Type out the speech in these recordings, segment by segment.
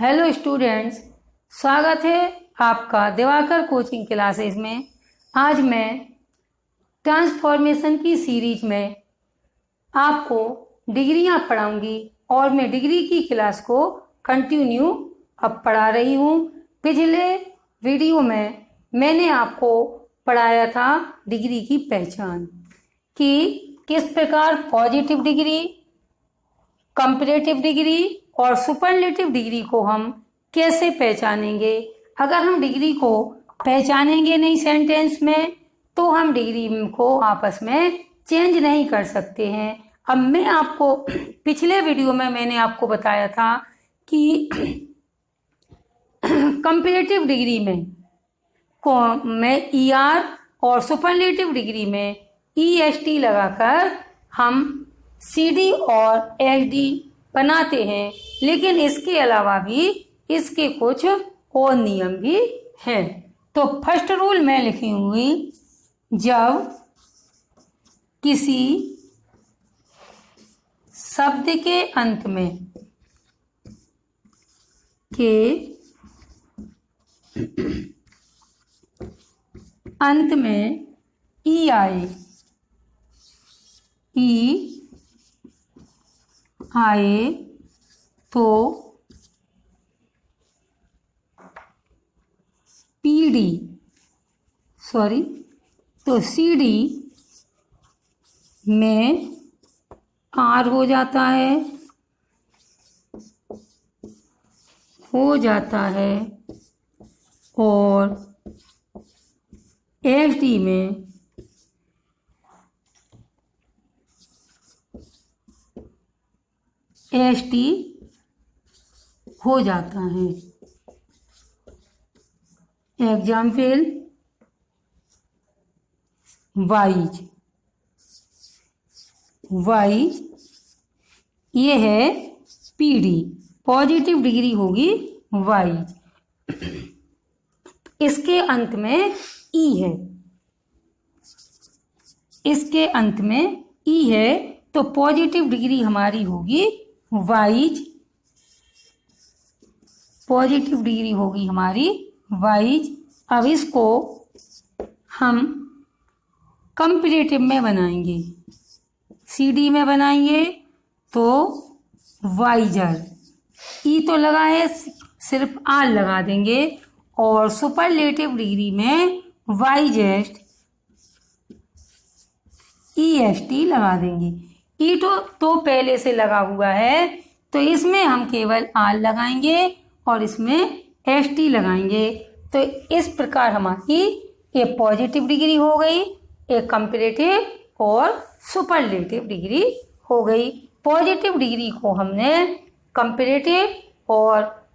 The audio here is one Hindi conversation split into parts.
हेलो स्टूडेंट्स, स्वागत है आपका दिवाकर कोचिंग क्लासेस में। आज मैं ट्रांसफॉर्मेशन की सीरीज में आपको डिग्रियां पढ़ाऊंगी और मैं डिग्री की क्लास को कंटिन्यू अब पढ़ा रही हूं। पिछले वीडियो में मैंने आपको पढ़ाया था डिग्री की पहचान कि किस प्रकार पॉजिटिव डिग्री, कंपैरेटिव डिग्री और सुपरलेटिव डिग्री को हम कैसे पहचानेंगे। अगर हम डिग्री को पहचानेंगे नहीं सेंटेंस में तो हम डिग्री को आपस में चेंज नहीं कर सकते हैं। अब मैं आपको पिछले वीडियो में मैंने आपको बताया था कि कंपैरेटिव डिग्री में मैं ER और सुपरलेटिव डिग्री में EST लगाकर हम CD और SD बनाते हैं, लेकिन इसके अलावा भी इसके कुछ और नियम भी हैं। तो फर्स्ट रूल मैं लिखी हुई, जब किसी शब्द के अंत में ई आए तो CD में R हो जाता है और SD में ST हो जाता है। एग्जाम्पल वाइज ये है PD, पॉजिटिव डिग्री होगी वाइज। इसके अंत में E है, तो पॉजिटिव डिग्री हमारी होगी वाइज, अब इसको हम कंपैरेटिव में बनाएंगे, CD में बनाएंगे तो वाइजर, E तो लगा है सिर्फ R लगा देंगे, और सुपरलेटिव डिग्री में वाइजेस्ट EST लगा देंगे। E तो पहले से लगा हुआ है, तो इसमें हम केवल R लगाएंगे और इसमें ST लगाएंगे। तो इस प्रकार हमारी एक पॉजिटिव डिग्री हो गई, एक कंपैरेटिव और सुपरलेटिव डिग्री हो गई। पॉजिटिव डिग्री को हमने कंपैरेटिव और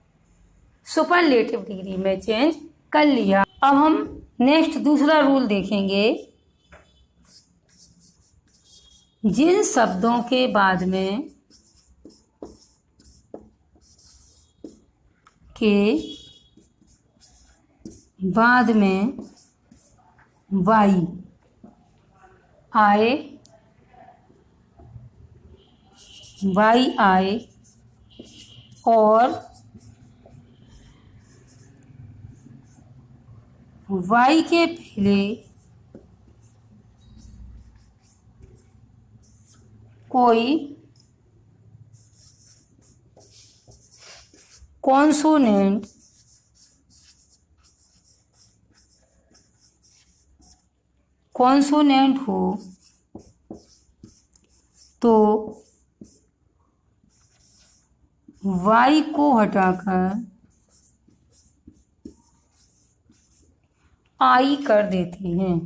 सुपरलेटिव डिग्री में चेंज कर लिया। अब हम नेक्स्ट दूसरा रूल देखेंगे। जिन शब्दों के बाद में वाई आए और वाई के पहले कोई कॉन्सोनेंट हो तो वाई को हटाकर आई कर देते हैं।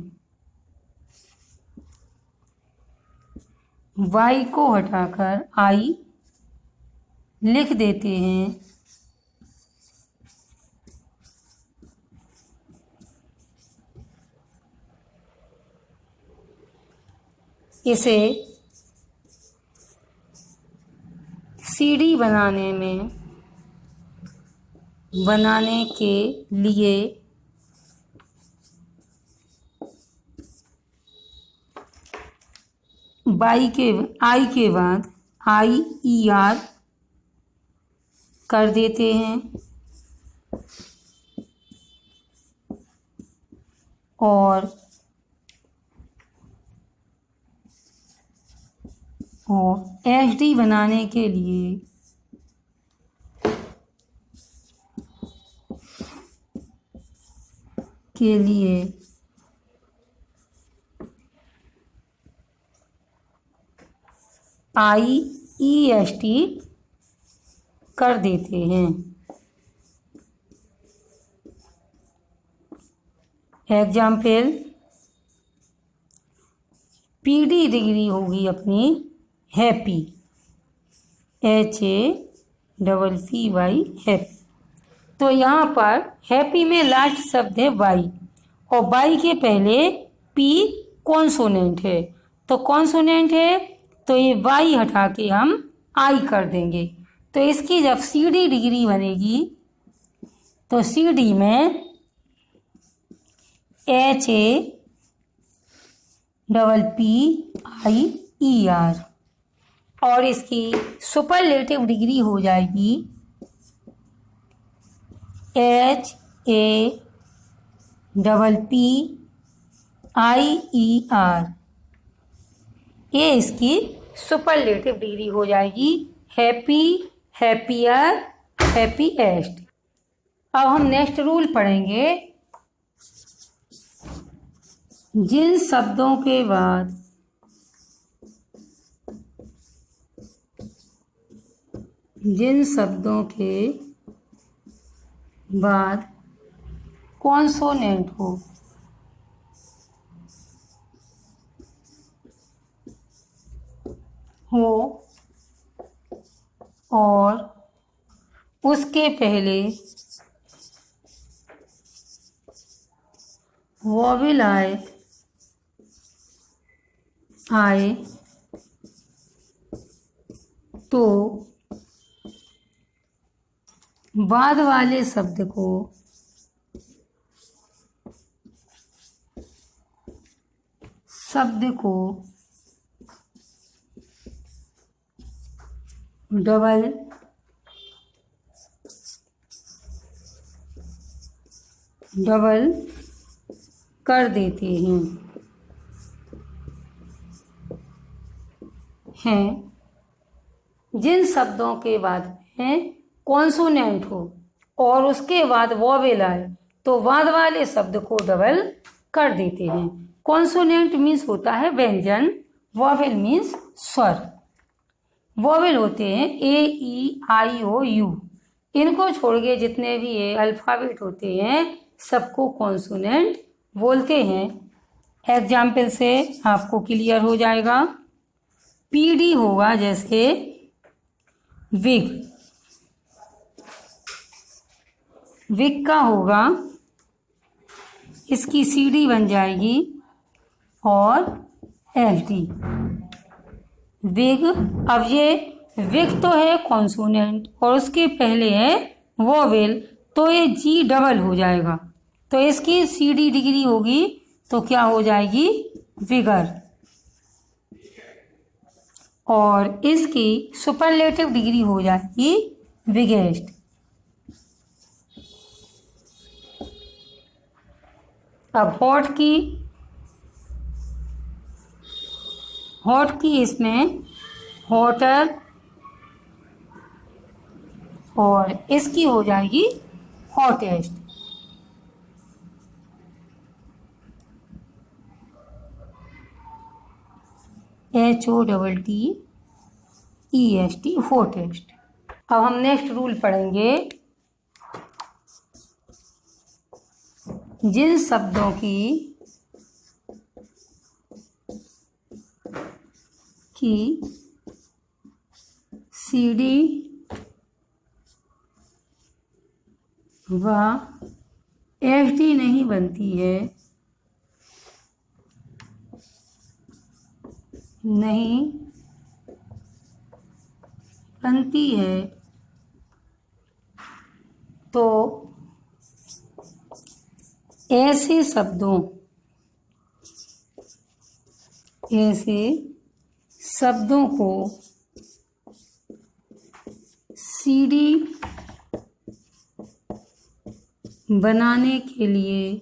वाई को हटाकर आई लिख देते हैं। इसे CD बनाने के लिए आई के बाद IER कर देते हैं और HD बनाने के लिए IEST कर देते हैं। एग्जाम्पल, PD डिग्री होगी अपनी हैप्पी, HAPPY हैप्पी। तो यहाँ पर हैप्पी में लास्ट शब्द है वाई और वाई के पहले P कॉन्सोनेंट है, तो कॉन्सोनेंट है तो ये वाई हटा के हम आई कर देंगे। तो इसकी जब CD डिग्री बनेगी तो CD में HAPPIER और इसकी सुपरलेटिव डिग्री हो जाएगी HAPPIER। ये इसकी सुपरलेटिव डिग्री हो जाएगी हैप्पी, हैप्पियर, हैप्पीएस्ट। अब हम नेक्स्ट रूल पढ़ेंगे। जिन शब्दों के बाद कॉन्सोनेंट हो और उसके पहले वॉवेल आए तो बाद वाले शब्द को डबल कर देते हैं। जिन शब्दों के बाद में कॉन्सोनेंट हो और उसके बाद वॉवेल आए तो बाद वाले शब्द को डबल कर देते हैं। कॉन्सोनेंट मीन्स होता है व्यंजन, वॉवेल मीन्स स्वर। वॉवेल होते हैं AEIOU, इनको छोड़ के जितने भी ये अल्फाबेट होते हैं सबको कॉन्सोनेंट बोलते हैं। एग्जाम्पल से आपको क्लियर हो जाएगा। PD होगा जैसे विग, विग का होगा, इसकी CD बन जाएगी और SD विग। अब ये विग तो है कॉन्सोनेंट और उसके पहले है वॉवेल, तो ये G डबल हो जाएगा, तो इसकी CD डिग्री होगी तो क्या हो जाएगी विगर, और इसकी सुपरलेटिव डिग्री हो जाएगी बिगेस्ट। अब हॉट की इसमें हॉटर और इसकी हो जाएगी हॉटेस्ट। HOTTEST hottest. अब हम नेक्स्ट रूल पढ़ेंगे। जिन शब्दों की CD व FD नहीं बनती है, तो ऐसे शब्दों को CD बनाने के लिए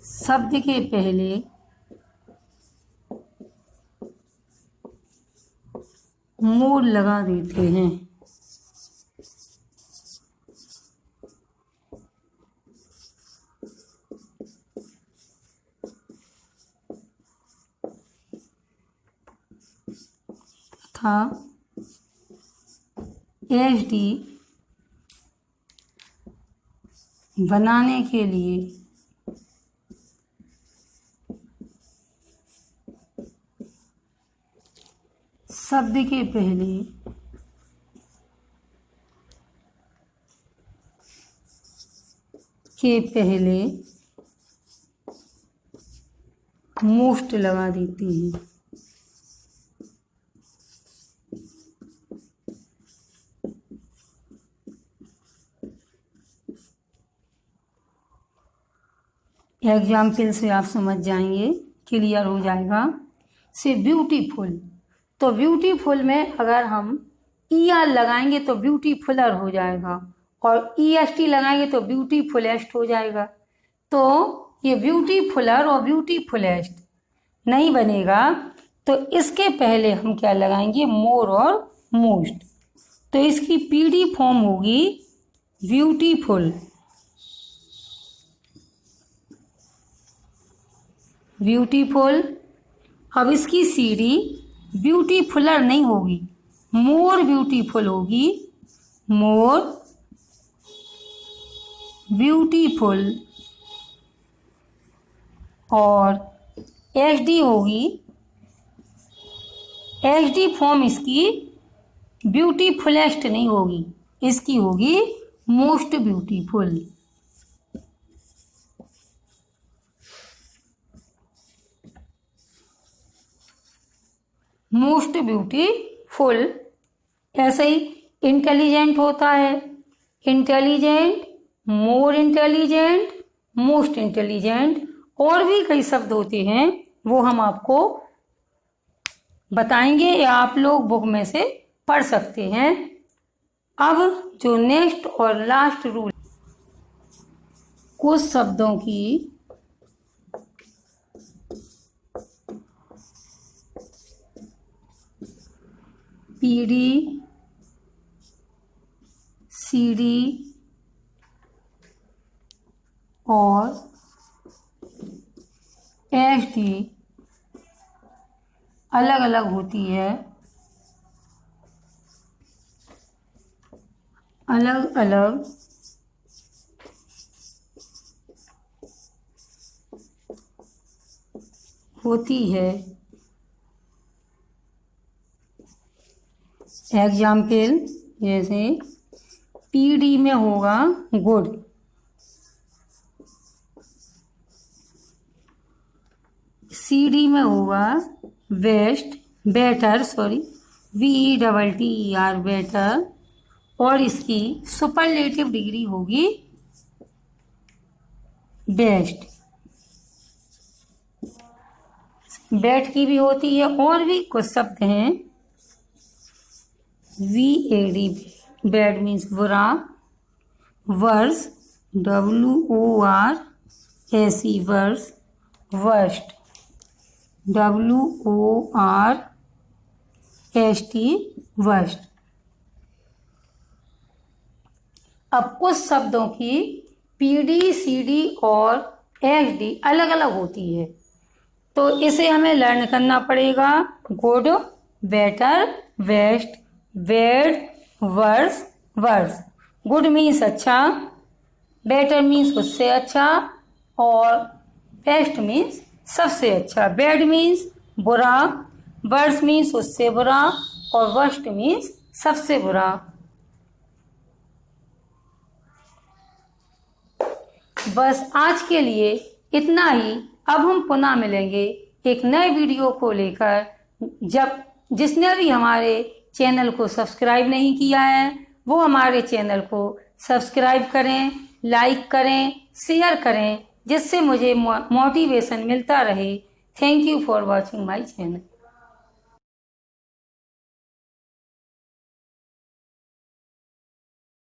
शब्द के पहले मोर लगा देते हैं। तथा SD बनाने के लिए शब्द के पहले मोस्ट लगा देती है। एग्जाम्पल से आप समझ जाएंगे, क्लियर हो जाएगा। से ब्यूटीफुल, तो ब्यूटीफुल में अगर हम ER लगाएंगे तो ब्यूटीफुलर हो जाएगा, और EST लगाएंगे तो ब्यूटीफुलेस्ट हो जाएगा। तो ये ब्यूटीफुलर और ब्यूटीफुलेस्ट नहीं बनेगा, तो इसके पहले हम क्या लगाएंगे, मोर और मोस्ट। तो इसकी PD फॉर्म होगी ब्यूटीफुल, ब्यूटीफुल। अब इसकी CD ब्यूटीफुलर नहीं होगी, मोर ब्यूटीफुल होगी, मोर ब्यूटीफुल। और SD होगी, SD फॉर्म इसकी ब्यूटीफुलेस्ट नहीं होगी, इसकी होगी मोस्ट ब्यूटीफुल। Most beautiful. ऐसे ही इंटेलिजेंट होता है, intelligent, more intelligent, most intelligent, और भी कई शब्द होते हैं, वो हम आपको बताएंगे या आप लोग बुक में से पढ़ सकते हैं। अब जो नेक्स्ट और लास्ट रूल, कुछ शब्दों की PD, CD और SD अलग अलग होती है, अलग अलग होती है। एग्जाम्पल जैसे PD में होगा गुड, CD में होगा best, better, sorry BETTER, better, और इसकी सुपरलेटिव डिग्री होगी बेस्ट। बेट की भी होती है, और भी कुछ शब्द हैं। VAD, बैड मीन्स बुरा, worse, WORSE, worse, worst, WORST, worst. अब कुछ शब्दों की PD, CD और SD अलग अलग होती है, तो इसे हमें लर्न करना पड़ेगा। Good, better, best, bad, worse, worse. Good means अच्छा, बेटर मीन्स उससे अच्छा, और बेस्ट मीन्स सबसे अच्छा। बैड मीन्स बुरा, वर्स मीन्स उससे बुरा, और वर्स्ट मीन्स सबसे बुरा। बस आज के लिए इतना ही। अब हम पुनः मिलेंगे एक नए वीडियो को लेकर। जब जिसने भी हमारे चैनल को सब्सक्राइब नहीं किया है, वो हमारे चैनल को सब्सक्राइब करें, लाइक करें, शेयर करें, जिससे मुझे मोटिवेशन मिलता रहे। Thank you for watching my channel.